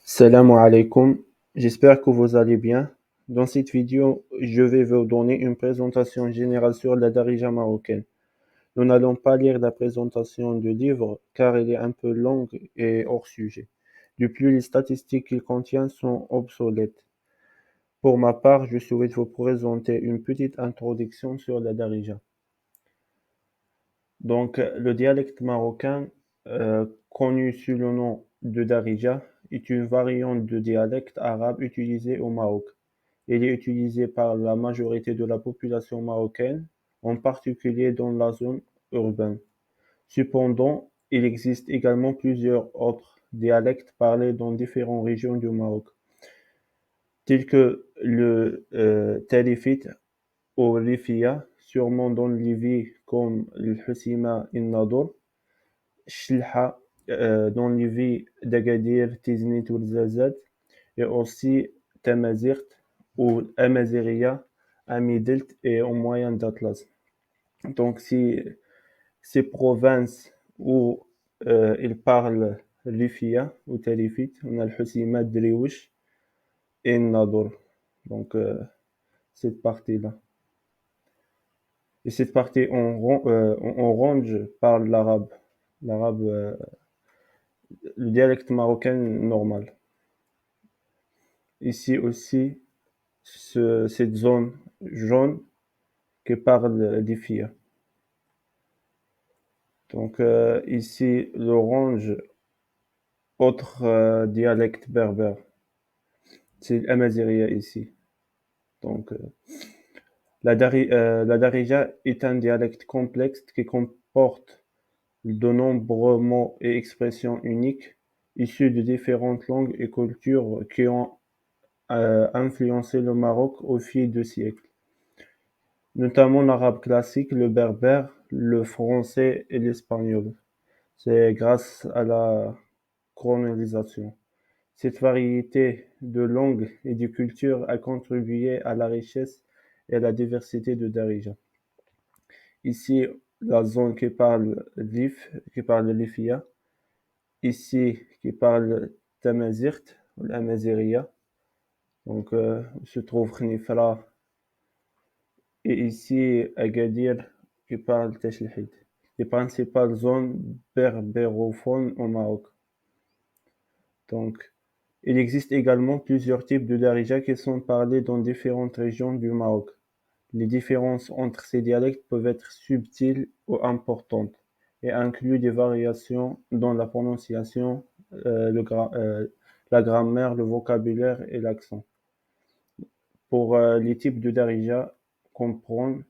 Salam alaikum, j'espère que vous allez bien. Dans cette vidéo, je vais vous donner une présentation générale sur la darija marocaine. Nous n'allons pas lire la présentation du livre car elle est un peu longue et hors sujet. De plus, les statistiques qu'il contient sont obsolètes. Pour ma part, je souhaite vous présenter une petite introduction sur la darija. Donc, le dialecte marocain, connu sous le nom de darija, est une variante de dialecte arabe utilisé au Maroc. Il est utilisé par la majorité de la population marocaine, en particulier dans la zone urbaine. Cependant, il existe également plusieurs autres dialectes parlés dans différentes régions du Maroc, tels que le Tarifite ou Rifia, sûrement dans les comme le Hossima et Nador, Chilha dans les villes d'Agadir, Tiznit ou Zazat, et aussi Tamazirt ou Amaziria à Midelt et au moyen d'Atlas. Donc, si ces provinces où ils parlent Rifia ou Tarifit, on a le Hossima, Driouche et Nador. Donc, cette partie-là. Et cette partie, on range par l'arabe. L'arabe, le dialecte marocain normal. Ici aussi, cette zone jaune qui parle des filles. Donc ici, l'orange, autre dialecte berbère. C'est l'amaziria ici. Donc la darija est un dialecte complexe qui comporte de nombreux mots et expressions uniques issus de différentes langues et cultures qui ont influencé le Maroc au fil des siècles, notamment l'arabe classique, le berbère, le français et l'espagnol. C'est grâce à la colonisation. Cette variété de langues et de cultures a contribué à la richesse et à la diversité de Darija. Ici, la zone qui parle Rif, qui parle Lifia. Ici, qui parle Tamazirt, ou l'Amaziria. Donc, se trouve Khnifra. Et ici, Agadir, qui parle Tachlihid. Les principales zones berbérophones au Maroc. Donc, il existe également plusieurs types de darija qui sont parlés dans différentes régions du Maroc. Les différences entre ces dialectes peuvent être subtiles ou importantes et incluent des variations dans la prononciation, la grammaire, le vocabulaire et l'accent. Pour les types de darija comprennent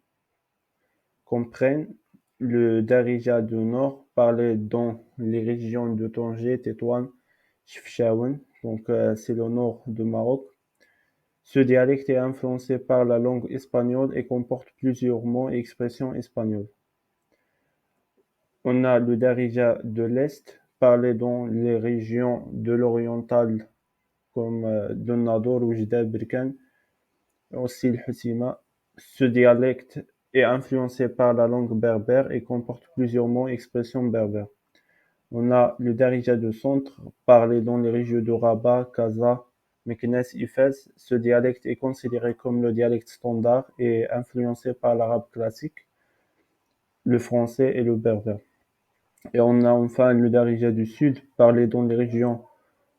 le darija du Nord parlé dans les régions de Tanger, Tétouan, Chefchaouen, donc c'est le nord du Maroc. Ce dialecte est influencé par la langue espagnole et comporte plusieurs mots et expressions espagnoles. On a le darija de l'Est, parlé dans les régions de l'oriental comme Donnador ou Jda Birkan, aussi le Hossima. Ce dialecte est influencé par la langue berbère et comporte plusieurs mots et expressions berbères. On a le darija de centre, parlé dans les régions de Rabat, Casa, Meknès et Fès. Ce dialecte est considéré comme le dialecte standard et influencé par l'arabe classique, le français et le berbère. Et on a enfin le darija du sud, parlé dans les régions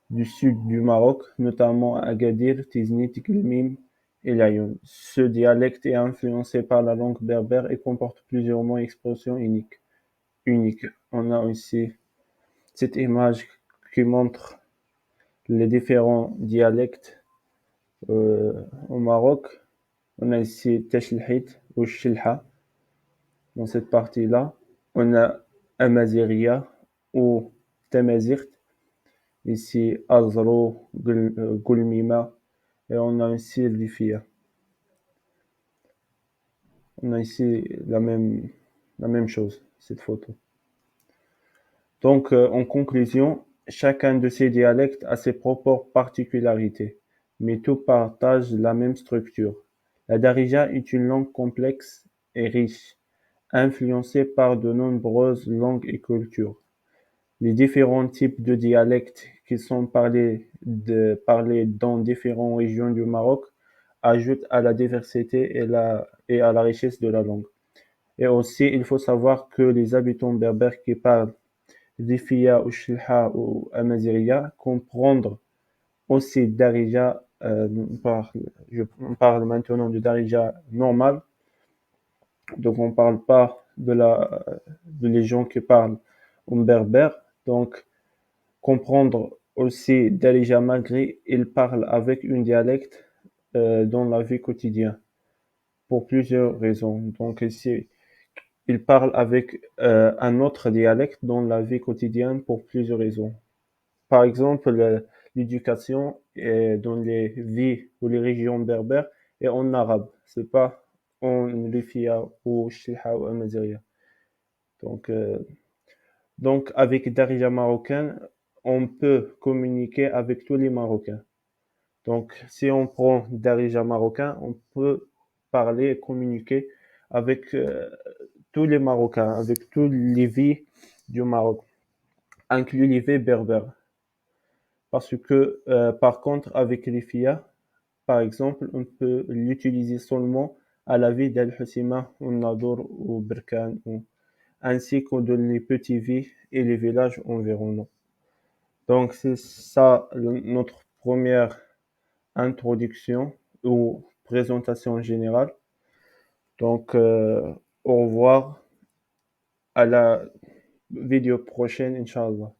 du sud du Maroc, notamment Agadir, Tiznit, Guelmim et Laayoune. Ce dialecte est influencé par la langue berbère et comporte plusieurs mots et expressions uniques. On a aussi cette image qui montre les différents dialectes au Maroc. On a ici Tachlhit ou Chilha dans cette partie-là. On a Amaziria ou Tamazirt. Ici Azro, Gulmima et on a ici Rifia. On a ici la même chose, cette photo. Donc, en conclusion, chacun de ces dialectes a ses propres particularités, mais tous partagent la même structure. La darija est une langue complexe et riche, influencée par de nombreuses langues et cultures. Les différents types de dialectes qui sont parlés de parler dans différentes régions du Maroc ajoute à la diversité et à la richesse de la langue. Et aussi, il faut savoir que les habitants berbères qui parlent Rifia ou Shilha ou Amazigha comprendre aussi Darija, on parle maintenant de Darija normal, donc on parle pas de les gens qui parlent en berbère, donc comprendre aussi Darija malgré ils parlent avec un dialecte dans la vie quotidienne, pour plusieurs raisons. Donc ici, ils parlent avec un autre dialecte dans la vie quotidienne pour plusieurs raisons. Par exemple, l'éducation dans les villes ou les régions berbères est en arabe. C'est pas en Rifia ou Shilha ou Amazigha. Donc, euh, donc, avec Darija marocain, on peut communiquer avec tous les Marocains. Donc, si on prend Darija marocain, on peut parler et communiquer avec tous les Marocains, avec tous les vies du Maroc, inclus les vies berbères. Parce que, par contre, avec les FIA, par exemple, on peut l'utiliser seulement à la ville d'Al-Hoceima, ou Nador, ou Berkane, ainsi que dans les petits villes et les villages environnants. Donc, c'est ça notre première introduction ou présentation générale. Donc, au revoir à la vidéo prochaine, Inch'Allah.